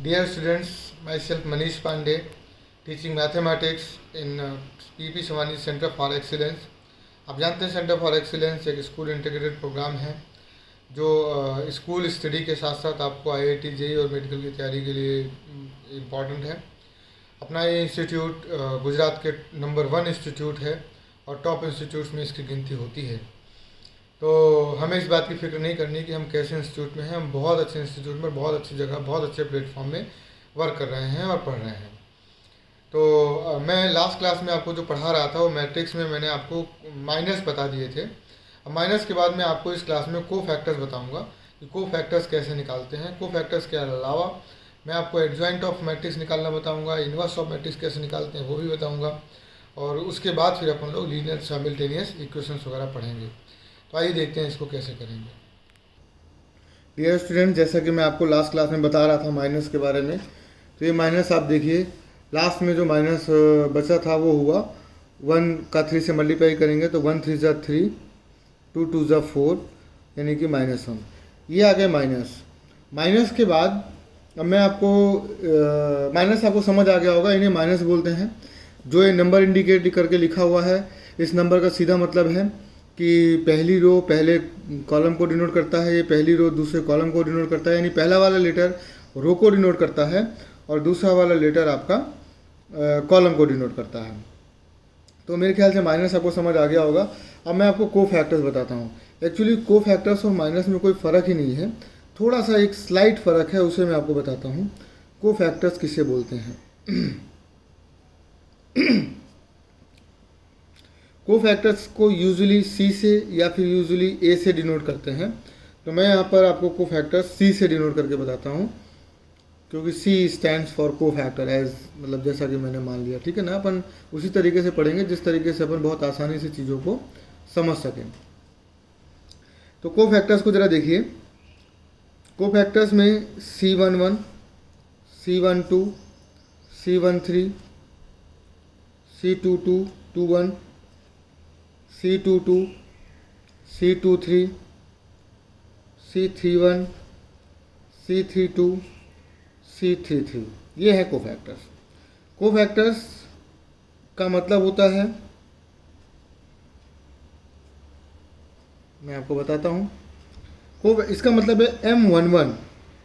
Dear students, myself Manish Pandey, teaching mathematics in PP Shivani Center for Excellence. आप जानते हैं centre for excellence एक school integrated programme है जो school study के साथ साथ आपको आईआईटी जेईई और मेडिकल की तैयारी के लिए इम्पॉर्टेंट है। अपना ये इंस्टीट्यूट गुजरात के नंबर 1 इंस्टीट्यूट है और टॉप इंस्टीट्यूट्स में इसकी गिनती होती है। तो हमें इस बात की फिक्र नहीं करनी कि हम कैसे इंस्टीट्यूट में हैं। हम बहुत अच्छे इंस्टीट्यूट में, बहुत अच्छी जगह, बहुत अच्छे प्लेटफॉर्म में वर्क कर रहे हैं और पढ़ रहे हैं। तो मैं लास्ट क्लास में आपको जो पढ़ा रहा था वो मैट्रिक्स में मैंने आपको माइनस बता दिए थे। अब माइनस के बाद मैं आपको इस क्लास में को फैक्टर्स बताऊंगा कि को फैक्टर्स कैसे निकालते हैं। को फैक्टर्स के अलावा मैं आपको एडजॉइंट ऑफ मैट्रिक्स निकालना बताऊंगा, इन्वर्स ऑफ मैट्रिक्स कैसे निकालते हैं वो भी बताऊंगा, और उसके बाद फिर अपन लोग लीनियर साइमल्टेनियस इक्वेशंस वगैरह पढ़ेंगे। तो आइए देखते हैं इसको कैसे करेंगे। डियर स्टूडेंट, जैसा कि मैं आपको लास्ट क्लास में बता रहा था माइनस के बारे में, तो ये माइनस आप देखिए लास्ट में जो माइनस बचा था वो हुआ 1 का 3 से मल्टीप्लाई करेंगे तो 1 3 ज़ा 3, 2 2 ज़ा 4, यानी कि -1। ये आ गया माइनस। माइनस के बाद अब मैं आपको माइनस आपको समझ आ गया होगा, इन्हें माइनस बोलते हैं। जो ये नंबर इंडिकेट करके लिखा हुआ है, इस नंबर का सीधा मतलब है कि पहली रो पहले कॉलम को डिनोट करता है, ये पहली रो दूसरे कॉलम को डिनोट करता है, यानी पहला वाला लेटर रो को डिनोट करता है और दूसरा वाला लेटर आपका कॉलम को डिनोट करता है। तो मेरे ख्याल से माइनस आपको समझ आ गया होगा। अब मैं आपको को फैक्टर्स बताता हूँ। एक्चुअली को फैक्टर्स और माइनस में कोई फ़र्क ही नहीं है, थोड़ा सा एक स्लाइट फ़र्क है, उसे मैं आपको बताता हूँ। को फैक्टर्स किसे बोलते हैं? को फैक्टर्स को यूजुअली सी से या फिर यूजुअली ए से डिनोट करते हैं। तो मैं यहाँ पर आपको को फैक्टर्स सी से डिनोट करके बताता हूँ, क्योंकि सी स्टैंड्स फॉर को फैक्टर, एज मतलब जैसा कि मैंने मान लिया, ठीक है ना। अपन उसी तरीके से पढ़ेंगे जिस तरीके से अपन बहुत आसानी से चीज़ों को समझ सकें। तो को फैक्टर्स को ज़रा देखिए। को फैक्टर्स में C11, C12, C13, C22, 21, C22, C23, C31, C32, C33, ये है को फैक्टर्स। को फैक्टर्स का मतलब होता है, मैं आपको बताता हूँ। को इसका मतलब है M11।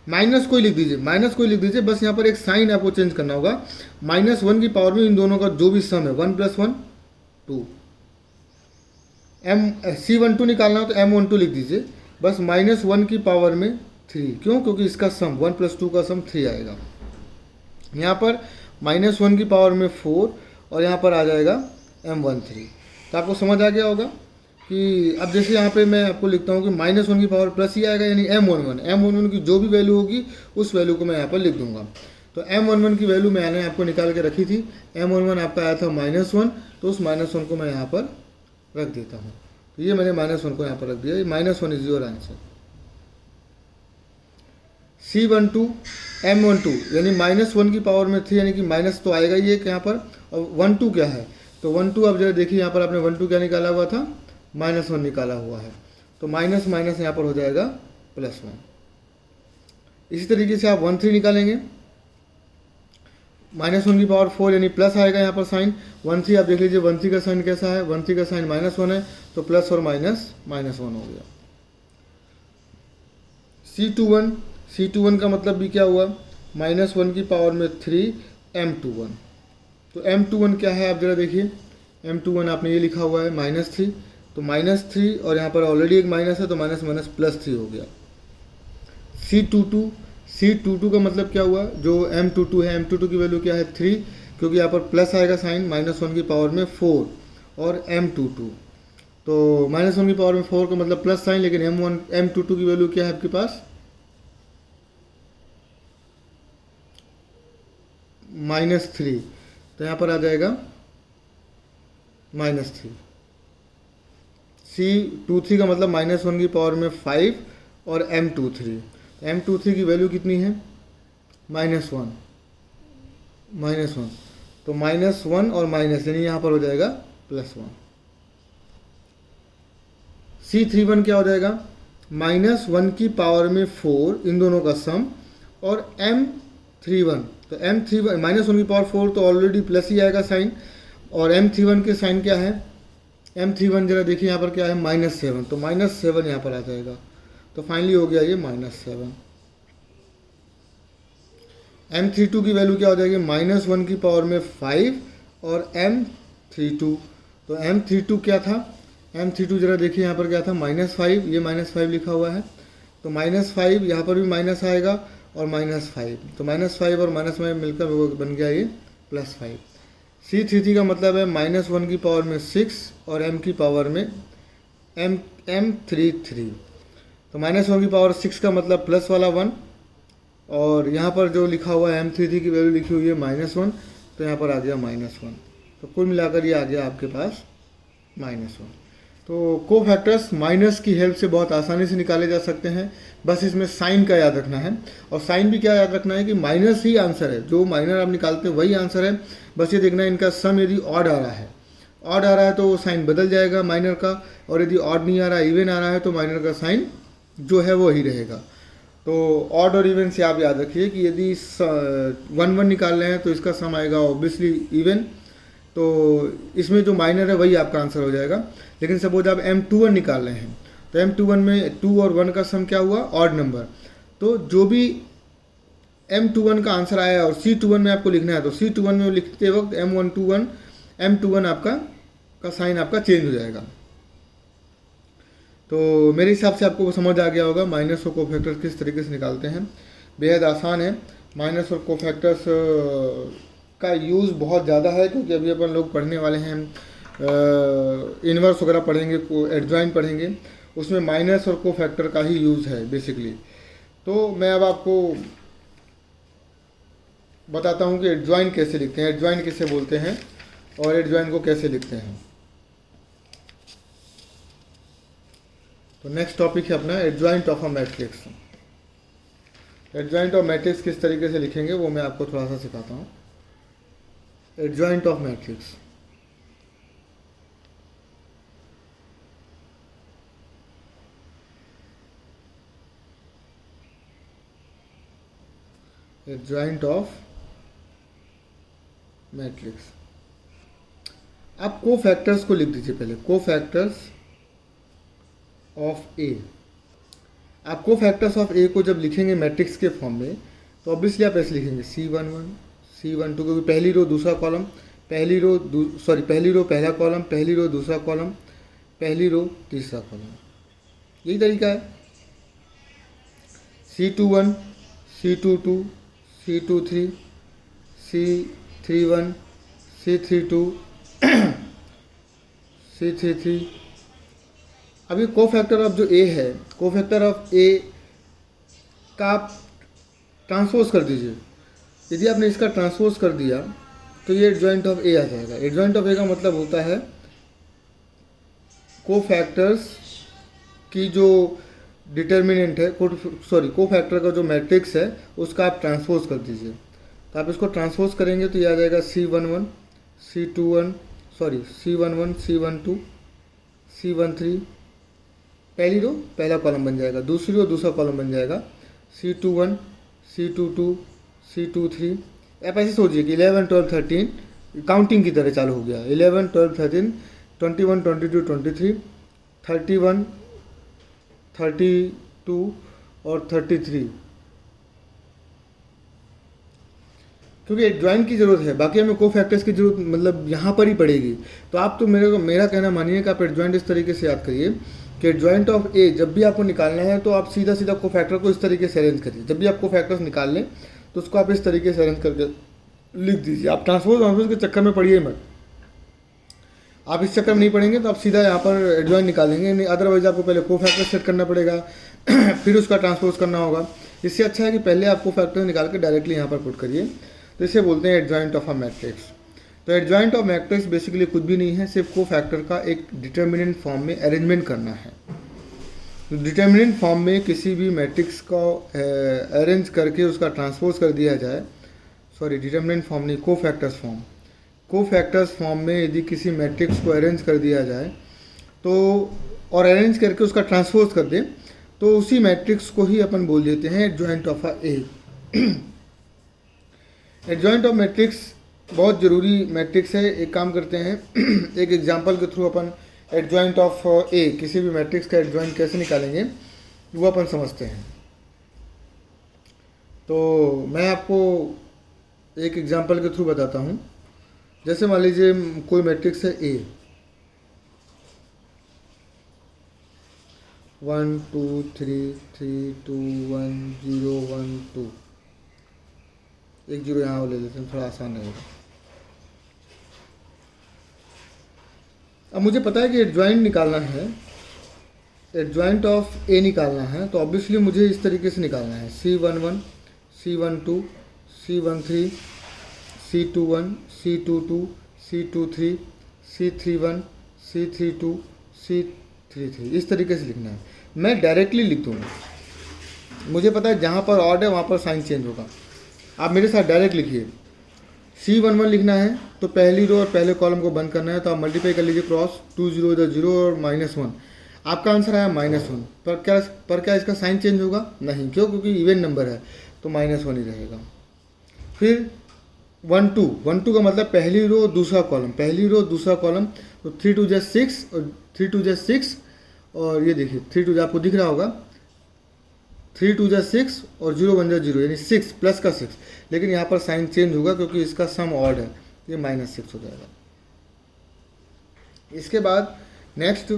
माइनस को ही लिख दीजिए, माइनस को ही लिख दीजिए, बस यहाँ पर एक साइन आपको चेंज करना होगा। -1 की पावर में इन दोनों का जो भी सम है 1 + 1 2। C12 निकालना हो तो M12 लिख दीजिए, बस -1 की पावर में 3। क्यों? क्योंकि इसका सम 1 + 2 का सम 3 आएगा। यहाँ पर -1 की पावर में 4 और यहाँ पर आ जाएगा M13। तो आपको समझ आ गया होगा कि अब जैसे यहाँ पे मैं आपको लिखता हूँ कि -1 की पावर प्लस ही आएगा, यानी M11 की जो भी वैल्यू होगी उस वैल्यू को मैं यहाँ पर लिख दूंगा। तो M11 की वैल्यू मैंने आपको निकाल के रखी थी। M11 आपका आया था -1, तो उस -1 को मैं यहाँ पर रख देता हूँ। तो ये मैंने -1 को यहाँ पर रख दिया। ये -1 is your answer. C12, M12 यानी -1 की पावर में 3, यानी कि माइनस तो आएगा ही एक यहाँ पर। और 12 क्या है? तो 12 अब जरा देखिए, यहाँ पर आपने 12 क्या निकाला हुआ था? -1 निकाला हुआ है। तो माइनस माइनस यहाँ पर हो जाएगा +1। इसी तरीके से आप 13 निकालेंगे, -1 की पावर 4 यानी प्लस आएगा यहाँ पर साइन। 13 आप देख लीजिए, 13 का साइन कैसा है? 13 का साइन -1 है, तो प्लस और माइनस -1 हो गया। C21 का मतलब भी क्या हुआ? -1 की पावर में 3 M21। तो M21 क्या है? आप जरा देखिए, M21 आपने ये लिखा हुआ है -3, तो -3 और यहाँ पर ऑलरेडी एक माइनस है, तो माइनस माइनस +3 हो गया। C22 का मतलब क्या हुआ? जो M22 है, M22 की वैल्यू क्या है? 3, क्योंकि यहाँ पर प्लस आएगा साइन, -1 की पावर में 4 और M22। तो -1 की पावर में 4 का मतलब प्लस साइन, लेकिन M22 की वैल्यू क्या है आपके पास? -3, तो यहाँ पर आ जाएगा -3। C23 का मतलब -1 की पावर में 5 और M23 की वैल्यू कितनी है? -1। तो -1 और माइनस, यानी यहाँ पर हो जाएगा +1। C31 क्या हो जाएगा? -1 की पावर में 4, इन दोनों का सम, और M31, तो M31 -1 की पावर 4 तो ऑलरेडी प्लस ही आएगा साइन, और M31 के साइन क्या है, M31 जरा देखिए यहाँ पर क्या है, -7, तो -7 यहाँ पर आ जाएगा, तो फाइनली हो गया ये -7। M32 की वैल्यू क्या हो जाएगी, -1 की पावर में 5 और M32, तो M32 क्या था, M32 जरा देखिए यहाँ पर क्या था, -5, ये -5 लिखा हुआ है, तो -5 यहाँ पर भी माइनस आएगा और -5, तो -5 और -5 मिलकर वो बन गया ये +5। C33 का मतलब है -1 की पावर में 6 और M की पावर में M33, तो -1 की पावर 6 का मतलब प्लस वाला 1, और यहाँ पर जो लिखा हुआ है M33 की वैल्यू लिखी हुई है -1, तो यहाँ पर आ गया -1, तो कुल मिलाकर ये आ गया आपके पास -1। तो कोफैक्टर्स माइनस की हेल्प से बहुत आसानी से निकाले जा सकते हैं, बस इसमें साइन का याद रखना है, और साइन भी क्या याद रखना है कि माइनस ही आंसर है, जो माइनर आप निकालते हैं वही आंसर है, बस ये देखना है इनका सम यदि ऑड आ रहा है, ऑड आ रहा है तो साइन बदल जाएगा माइनर का, और यदि ऑड नहीं आ रहा है, इवन आ रहा है, तो माइनर का साइन जो है वो ही रहेगा। तो ऑड और इवन से आप याद रखिए कि यदि 1 1 निकाल रहे हैं तो इसका सम आएगा ऑब्वियसली इवन, तो इसमें जो माइनर है वही आपका आंसर हो जाएगा। लेकिन सपोज आप M21 निकाल रहे हैं, तो M21 में 2 और 1 का सम क्या हुआ, ऑड नंबर, तो जो भी M21 का आंसर आया और C21 में आपको लिखना है, तो C21 में लिखते वक्त M21 आपका साइन आपका चेंज हो जाएगा। तो मेरे हिसाब से आपको समझ आ गया होगा माइनस और कोफैक्टर्स किस तरीके से निकालते हैं, बेहद आसान है। माइनस और कोफैक्टर्स का यूज़ बहुत ज़्यादा है, क्योंकि अभी अपन लोग पढ़ने वाले हैं, इनवर्स वगैरह पढ़ेंगे, एडजॉइंट पढ़ेंगे, उसमें माइनस और कोफैक्टर का ही यूज़ है बेसिकली। तो मैं अब आपको बताता हूँ कि एडजॉइंट कैसे लिखते हैं, एडजॉइंट किसे बोलते हैं और एडजॉइंट को कैसे लिखते हैं। तो नेक्स्ट टॉपिक है अपना adjoint of a matrix. Adjoint of matrix किस तरीके से लिखेंगे वो मैं आपको थोड़ा सा सिखाता हूँ। Adjoint of matrix, adjoint of matrix, आप कोफैक्टर्स को लिख दीजिए पहले, कोफैक्टर्स ऑफ ए। आप कोफैक्टर्स ऑफ ए को जब लिखेंगे मैट्रिक्स के फॉर्म में, तो ऑब्वियसली आप ऐसे लिखेंगे C11 C12, क्योंकि पहली रो दूसरा कॉलम, पहली रो पहला कॉलम, पहली रो दूसरा कॉलम, पहली रो तीसरा कॉलम, यही तरीका है। C21 C22 C23 C31 C32 C33। अभी कोफैक्टर ऑफ जो ए है, कोफैक्टर ऑफ ए का आप ट्रांसपोज कर दीजिए। यदि आपने इसका ट्रांसपोज कर दिया तो ये एडजॉइंट ऑफ ए आ जाएगा। एडजॉइंट ऑफ ए का मतलब होता है कोफैक्टर्स की जो डिटर्मिनेंट है, कोफैक्टर का जो मैट्रिक्स है उसका आप ट्रांसपोज कर दीजिए। तो आप इसको ट्रांसपोज करेंगे तो ये आ जाएगा C11 C12 C13, पहली रो पहला कॉलम बन जाएगा, दूसरी रो दूसरा कॉलम बन जाएगा, C21 C22 C23। आप ऐसे सोचिए कि 11 12 13 काउंटिंग की तरह चालू हो गया, 11 12 13 21 22 23 31 32 और 33, क्योंकि एडजॉइंट की ज़रूरत है, बाकी हमें कोफैक्टर्स की जरूरत मतलब यहाँ पर ही पड़ेगी। तो आप तो मेरा कहना मानिए कि आप एडजॉइंट इस तरीके से याद करिए कि एडजॉइंट ऑफ ए जब भी आपको निकालना है तो आप सीधा सीधा कोफैक्टर को इस तरीके से अरेंज करिए। जब भी आप कोफैक्टर्स निकाल लें तो उसको आप इस तरीके से अरेंज करके लिख दीजिए। आप ट्रांसपोज के चक्कर में पढ़िए मत, आप इस चक्कर में नहीं पढ़ेंगे तो आप सीधा यहाँ पर एडजॉइंट निकालेंगे, नहीं अदरवाइज आपको पहले कोफैक्टर सेट करना पड़ेगा फिर उसका ट्रांसपोज करना होगा। इससे अच्छा है कि पहले आप कोफैक्टर निकाल के डायरेक्टली यहाँ पर पुट करिए। तो इसे बोलते हैं एडजॉइंट ऑफ अ मैट्रिक्स। तो एडजॉइंट ऑफ मैट्रिक्स बेसिकली कुछ भी नहीं है, सिर्फ कोफैक्टर का एक डिटर्मिनेंट फॉर्म में अरेंजमेंट करना है। तो डिटर्मिनेंट फॉर्म में किसी भी मैट्रिक्स को अरेंज करके उसका ट्रांसपोज कर दिया जाए, डिटर्मिनेंट फॉर्म नहीं, कोफैक्टर्स फॉर्म। कोफैक्टर्स फॉर्म में यदि किसी मैट्रिक्स को अरेंज कर दिया जाए तो और अरेंज करके उसका ट्रांसपोज कर दें तो उसी मैट्रिक्स को ही अपन बोल देते हैं adjoint of a A. Adjoint of matrix बहुत ज़रूरी मैट्रिक्स है। एक काम करते हैं एक एग्जांपल के थ्रू अपन एडजॉइंट ऑफ ए, किसी भी मैट्रिक्स का एडजॉइंट कैसे निकालेंगे वो अपन समझते हैं। तो मैं आपको एक एग्जांपल के थ्रू बताता हूँ। जैसे मान लीजिए कोई मैट्रिक्स है ए, 1 2 3 3 2 1 0 1 2, एक जीरो यहाँ ले लेते हैं, थोड़ा आसान रहेगा। अब मुझे पता है कि एडजॉइंट निकालना है, एडजॉइंट ऑफ ए निकालना है, तो ऑब्वियसली मुझे इस तरीके से निकालना है C11 C12 C13 C21 C22 C23 C31 C32 C33, इस तरीके से लिखना है। मैं डायरेक्टली लिख दूँगा, मुझे पता है जहाँ पर ऑड है वहाँ पर साइन चेंज होगा। आप मेरे साथ डायरेक्ट लिखिए। C11 लिखना है तो पहली रो और पहले कॉलम को बंद करना है, तो आप मल्टीप्लाई कर लीजिए क्रॉस 2 0 इधर 0 और -1, आपका आंसर आया -1। पर क्या इसका साइन चेंज होगा? नहीं, क्यों? क्योंकि इवन नंबर है तो -1 ही रहेगा। फिर 1 2 का मतलब पहली रो दूसरा कॉलम, पहली रो दूसरा कॉलम, तो 3 2 6 और 3 2 6, और ये देखिए 3 2 आपको दिख रहा होगा, 3 2 6 और 0 1 0, यानी 6 प्लस का 6, लेकिन यहाँ पर साइन चेंज होगा क्योंकि इसका सम ऑड है, ये -6 हो जाएगा। इसके बाद नेक्स्ट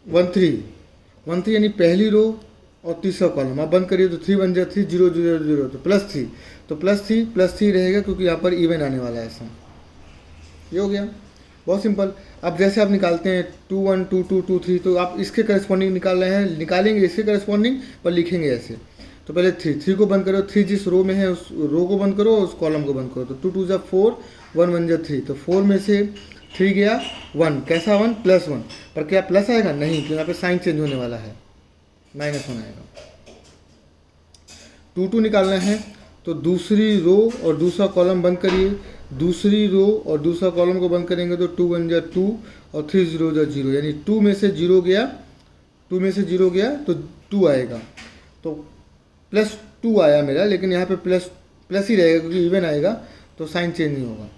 1 3 यानी पहली रो और तीसरा कॉलम, आप बंद करिए तो 3 1 3 0 0 0, तो +3, तो +3 रहेगा क्योंकि यहाँ पर इवन आने वाला है सम। ये हो गया, बहुत सिंपल। अब जैसे आप निकालते हैं 2 1 2 2 2 3, तो आप इसके करस्पॉन्डिंग निकाल रहे हैं, निकालेंगे इसके करस्पॉन्डिंग पर लिखेंगे ऐसे। तो पहले 3 को बंद करो, 3 जिस रो में है उस रो को बंद करो, उस कॉलम को बंद करो, तो 2 2 4 1 1 3, तो 4 में से 3 गया 1, कैसा 1? +1, पर क्या प्लस आएगा? नहीं, क्योंकि यहाँ पे साइन चेंज होने वाला है, -1 आएगा। 2 2 निकालना है तो दूसरी रो और दूसरा कॉलम बंद करिए, दूसरी रो और दूसरा कॉलम को बंद करेंगे तो 2 1 2 और 3 0 0, यानी 2 में से 0 गया, 2 में से 0 गया तो 2 आएगा, तो +2 आया मेरा, लेकिन यहाँ पे प्लस ही रहेगा क्योंकि इवन आएगा तो साइन चेंज नहीं होगा।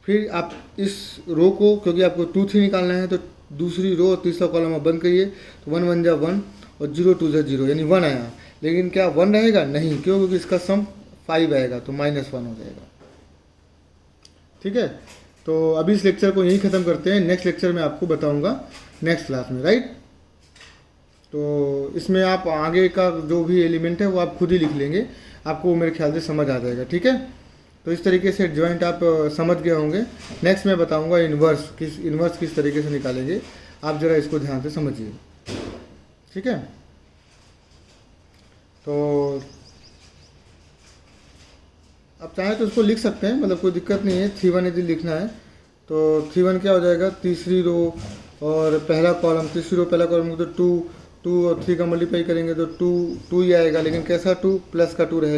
फिर आप इस रो को, क्योंकि आपको 2 3 निकालना है, तो दूसरी रो और तीसरा कॉलम आप बंद करिए, तो 1 1 1 और 0 2 0, यानी 1 आया, लेकिन क्या 1 रहेगा? नहीं, क्यों? क्योंकि इसका सम 5 आएगा, तो -1 हो जाएगा। ठीक है, तो अभी इस लेक्चर को यहीं ख़त्म करते हैं, नेक्स्ट लेक्चर में आपको बताऊंगा नेक्स्ट क्लास में, राइट। तो इसमें आप आगे का जो भी एलिमेंट है वो आप खुद ही लिख लेंगे, आपको मेरे ख्याल से समझ आ जाएगा। ठीक है, तो इस तरीके से एडजॉइंट आप समझ गए होंगे। नेक्स्ट मैं बताऊंगा इन्वर्स किस तरीके से निकालेंगे, आप ज़रा इसको ध्यान से समझिए। ठीक है, तो आप चाहें तो उसको लिख सकते हैं, मतलब कोई दिक्कत नहीं है। 3 1 यदि लिखना है तो 3 1 क्या हो जाएगा? तीसरी रो और पहला कॉलम, तीसरी रो पहला कॉलम, तो 2 2 और 3 का मल्टीप्लाई करेंगे तो 2 2 ही आएगा, लेकिन कैसा 2? प्लस का 2 रहेगा।